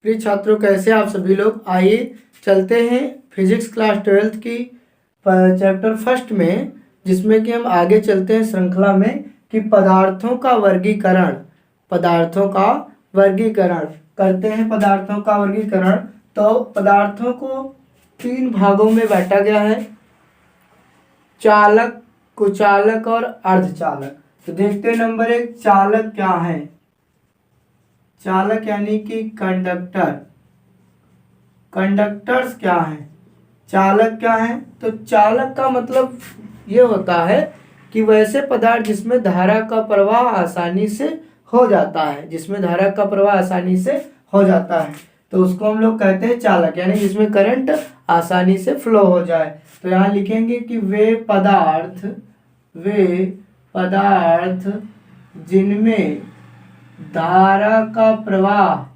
प्रिय छात्रों, कैसे आप सभी लोग। आइए चलते हैं फिजिक्स क्लास 12th की चैप्टर फर्स्ट में, जिसमें कि हम आगे चलते हैं श्रृंखला में कि पदार्थों का वर्गीकरण करते हैं। पदार्थों का वर्गीकरण, तो पदार्थों को 3 भागों में बांटा गया है, चालक, कुचालक और अर्धचालक। तो देखते हैं नंबर 1, चालक क्या है। चालक यानी कि कंडक्टर्स क्या है। चालक क्या है, तो चालक का मतलब ये होता है कि वैसे पदार्थ जिसमें धारा का प्रवाह आसानी से हो जाता है, तो उसको हम लोग कहते हैं चालक, यानी जिसमें करंट आसानी से फ्लो हो जाए। तो यहाँ लिखेंगे कि वे पदार्थ जिनमें धारा का प्रवाह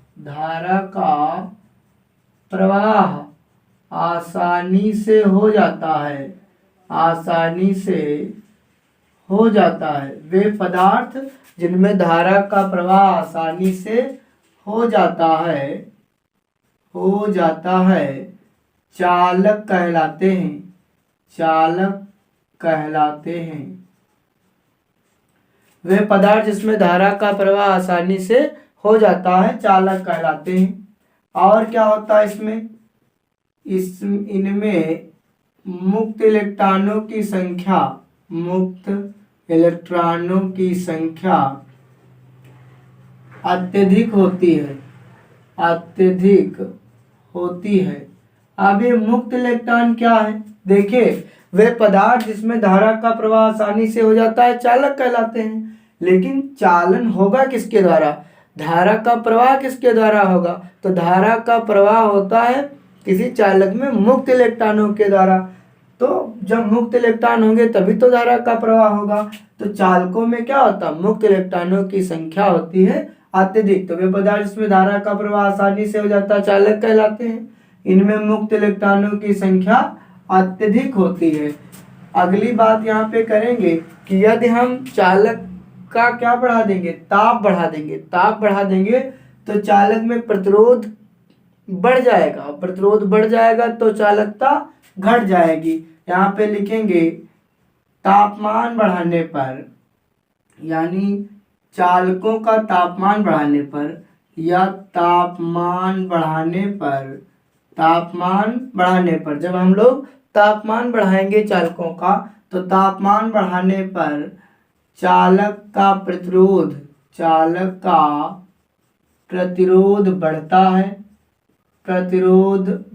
आसानी से हो जाता है, वे पदार्थ जिनमें धारा का प्रवाह आसानी से हो जाता है चालक कहलाते हैं। वे पदार्थ जिसमें धारा का प्रवाह आसानी से हो जाता है चालक कहलाते हैं। और क्या होता है इनमें मुक्त इलेक्ट्रॉनों की संख्या अत्यधिक होती है। अब ये मुक्त इलेक्ट्रॉन क्या है, देखिए, वे पदार्थ जिसमें धारा का प्रवाह आसानी से हो जाता है चालक कहलाते हैं। लेकिन चालन होगा किसके द्वारा, धारा का प्रवाह किसके द्वारा होगा, तो धारा का प्रवाह होता है किसी चालक में मुक्त इलेक्ट्रॉनों के द्वारा। तो जब मुक्त इलेक्ट्रॉन होंगे तभी तो धारा का प्रवाह होगा। तो चालकों में क्या होता है, मुक्त इलेक्ट्रॉनों की संख्या होती है अत्यधिक। तो वे पदार्थ जिसमें धारा का प्रवाह आसानी से हो जाता है चालक कहलाते हैं। इनमें मुक्त इलेक्ट्रॉनों की संख्या अत्यधिक होती है। अगली बात यहाँ पे करेंगे कि यदि हम चालक का क्या बढ़ा देंगे, ताप बढ़ा देंगे तो चालक में प्रतिरोध बढ़ जाएगा, तो चालकता घट जाएगी। यहाँ पे लिखेंगे तापमान बढ़ाने पर, यानी चालकों का तापमान बढ़ाने पर या तापमान बढ़ाने पर जब हम लोग तापमान बढ़ाएंगे चालकों का, तो तापमान बढ़ाने पर चालक का प्रतिरोध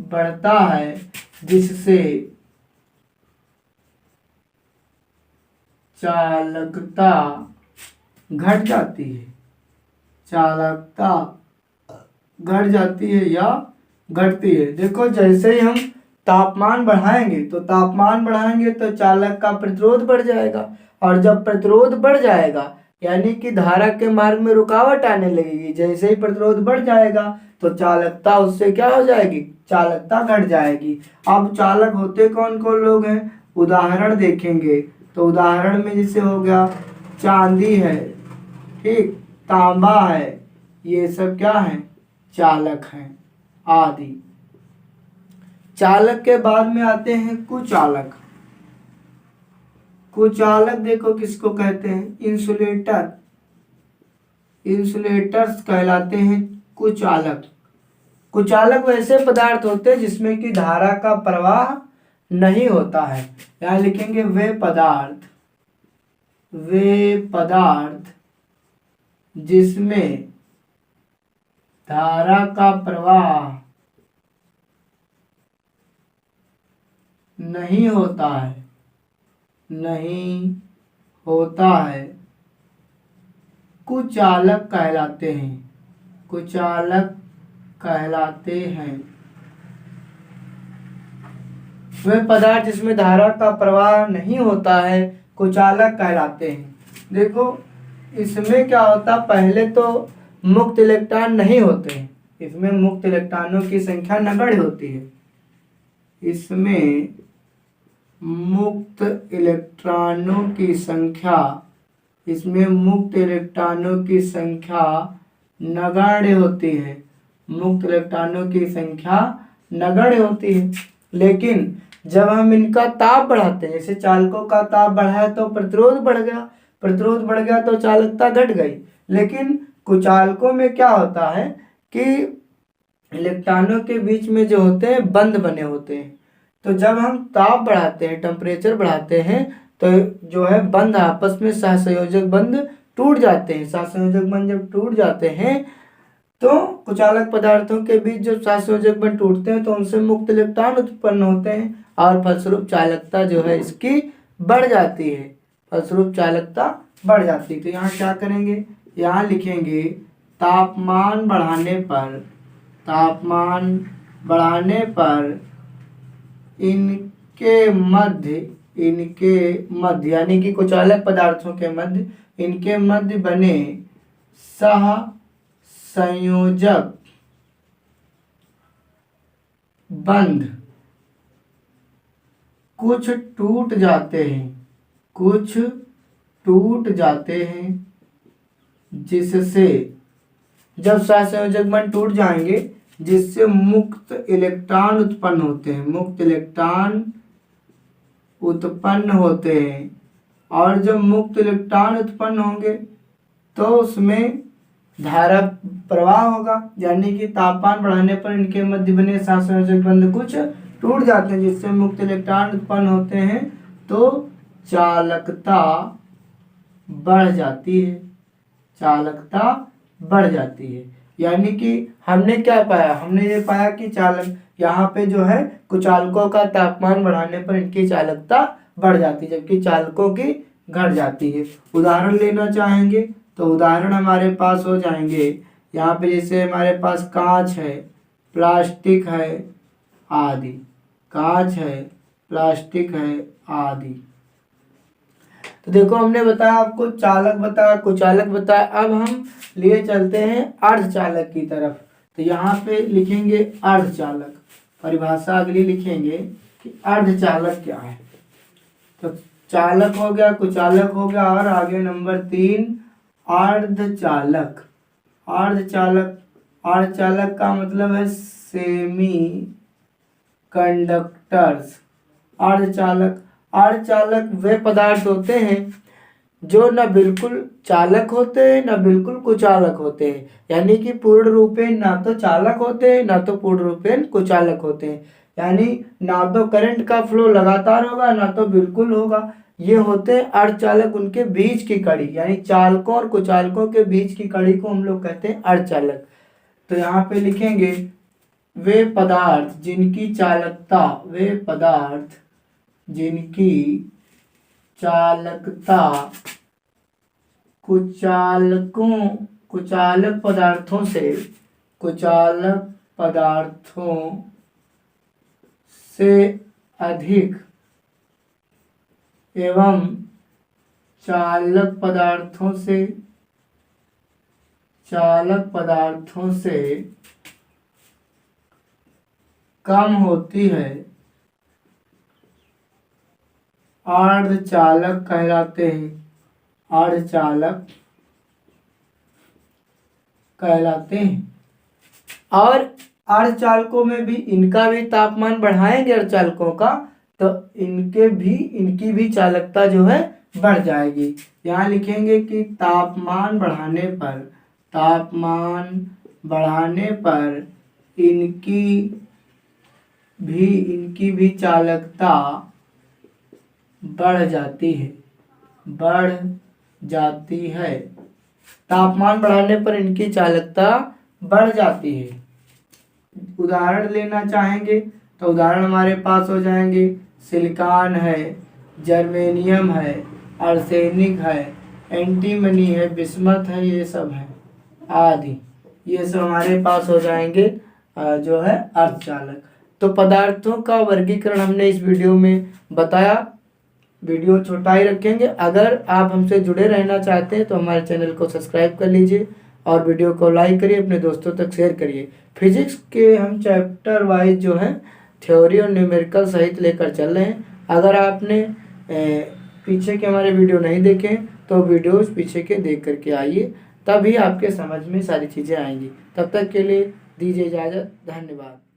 बढ़ता है, जिससे चालकता घट जाती है या घटती है। देखो, जैसे ही हम तापमान बढ़ाएंगे तो चालक का प्रतिरोध बढ़ जाएगा, और जब प्रतिरोध बढ़ जाएगा यानी कि धारा के मार्ग में रुकावट आने लगेगी। जैसे ही प्रतिरोध बढ़ जाएगा तो चालकता उससे क्या हो जाएगी, चालकता घट जाएगी। अब चालक होते कौन कौन लोग हैं, उदाहरण देखेंगे। तो उदाहरण में जैसे हो गया चांदी है, ठीक, तांबा है, ये सब क्या है, चालक हैं आदि। चालक के बाद में आते हैं कुचालक देखो किसको कहते हैं, इंसुलेटर्स कहलाते हैं कुचालक वैसे पदार्थ होते हैं जिसमें कि धारा का प्रवाह नहीं होता है। यहाँ लिखेंगे वे पदार्थ जिसमें धारा का प्रवाह नहीं होता है कुचालक कहलाते हैं। वे पदार्थ जिसमें धारा का प्रवाह नहीं होता है कुचालक कहलाते हैं। देखो, इसमें क्या होता, पहले तो मुक्त इलेक्ट्रॉन नहीं होते हैं, इसमें मुक्त इलेक्ट्रॉनों की संख्या नगण्य होती है। इसमें मुक्त इलेक्ट्रॉनों की संख्या नगण्य होती है। मुक्त इलेक्ट्रॉनों की संख्या नगण्य होती है। लेकिन जब हम इनका ताप बढ़ाते हैं, जैसे चालकों का ताप बढ़ाया तो प्रतिरोध बढ़ गया, प्रतिरोध बढ़ गया तो चालकता घट गई। लेकिन कुचालकों में क्या होता है कि इलेक्ट्रॉनों के बीच में जो होते हैं बंध बने होते हैं। तो जब हम ताप बढ़ाते हैं, टेम्परेचर बढ़ाते हैं, तो जो है बंध आपस में सहसंयोजक बंध टूट जाते हैं। सहसंयोजक बंध जब टूट जाते हैं तो कुचालक पदार्थों के बीच जब सहसंयोजक बंध टूटते हैं तो उनसे मुक्त इलेक्ट्रॉन उत्पन्न होते हैं और फलस्वरूप चालकता जो है इसकी बढ़ जाती है। फलस्वरूप चालकता बढ़ जाती है। तो यहाँ क्या करेंगे, यहाँ लिखेंगे तापमान बढ़ाने पर इनके मध्य यानी कि कुचालक पदार्थों के मध्य, इनके मध्य बने सह संयोजक बंध कुछ टूट जाते हैं, जिससे जब सहसंयोजक बंध टूट जाएंगे जिससे मुक्त इलेक्ट्रॉन उत्पन्न होते हैं और जब मुक्त इलेक्ट्रॉन उत्पन्न होंगे तो उसमें धारा प्रवाह होगा। यानी कि तापमान बढ़ाने पर इनके मध्य बने सहसंयोजक बंध कुछ टूट जाते हैं जिससे मुक्त इलेक्ट्रॉन उत्पन्न होते हैं, तो चालकता बढ़ जाती है। यानी कि हमने क्या पाया, हमने ये पाया कि चालक यहाँ पे जो है कुचालकों का तापमान बढ़ाने पर इनकी चालकता बढ़ जाती है जबकि चालकों की घट जाती है। उदाहरण लेना चाहेंगे तो उदाहरण हमारे पास हो जाएंगे यहाँ पे, जैसे हमारे पास कांच है, प्लास्टिक है आदि, कांच है, प्लास्टिक है आदि। तो देखो हमने बताया आपको, चालक बताया, कुचालक बताया। अब हम लिए चलते हैं अर्धचालक की तरफ। तो यहाँ पे लिखेंगे अर्धचालक, परिभाषा अगली लिखेंगे कि अर्धचालक क्या है। तो चालक हो गया, कुचालक हो गया और आगे नंबर 3 अर्धचालक। अर्धचालक का मतलब है सेमी कंडक्टर्स। अर्धचालक वे पदार्थ होते हैं जो न बिल्कुल चालक होते हैं न बिल्कुल कुचालक होते हैं। यानी कि पूर्ण रूपेण ना तो चालक होते हैं ना तो पूर्ण रूपेण कुचालक होते हैं। यानी ना तो करंट का फ्लो लगातार होगा ना तो बिल्कुल होगा। ये होते हैं अर्धचालक, उनके बीच की कड़ी, यानी चालकों और कुचालकों के बीच की कड़ी को हम लोग कहते हैं अर्धचालक। तो यहाँ पे लिखेंगे वे पदार्थ जिनकी चालकता कुचालक पदार्थों से अधिक एवं चालक पदार्थों से कम होती है, अर्धचालक कहलाते हैं। और अर्धचालकों में भी इनका भी तापमान बढ़ाएंगे अर्धचालकों का, तो इनकी भी चालकता जो है बढ़ जाएगी। यहाँ लिखेंगे कि तापमान बढ़ाने पर इनकी भी चालकता बढ़ जाती है। तापमान बढ़ाने पर इनकी चालकता बढ़ जाती है। उदाहरण लेना चाहेंगे तो उदाहरण हमारे पास हो जाएंगे सिलिकॉन है, जर्मेनियम है, आर्सेनिक है, एंटीमनी है, बिस्मथ है, ये सब है आदि। ये सब हमारे पास हो जाएंगे जो है अर्धचालक। तो पदार्थों का वर्गीकरण हमने इस वीडियो में बताया। वीडियो छोटा ही रखेंगे। अगर आप हमसे जुड़े रहना चाहते हैं तो हमारे चैनल को सब्सक्राइब कर लीजिए और वीडियो को लाइक करिए, अपने दोस्तों तक शेयर करिए। फिजिक्स के हम चैप्टर वाइज जो है थ्योरी और न्यूमेरिकल सहित लेकर चल रहे हैं। अगर आपने पीछे के हमारे वीडियो नहीं देखे तो वीडियोस पीछे के देख करके आइए, तभी आपके समझ में सारी चीज़ें आएंगी। तब तक के लिए दीजिए इजाज़त। धन्यवाद।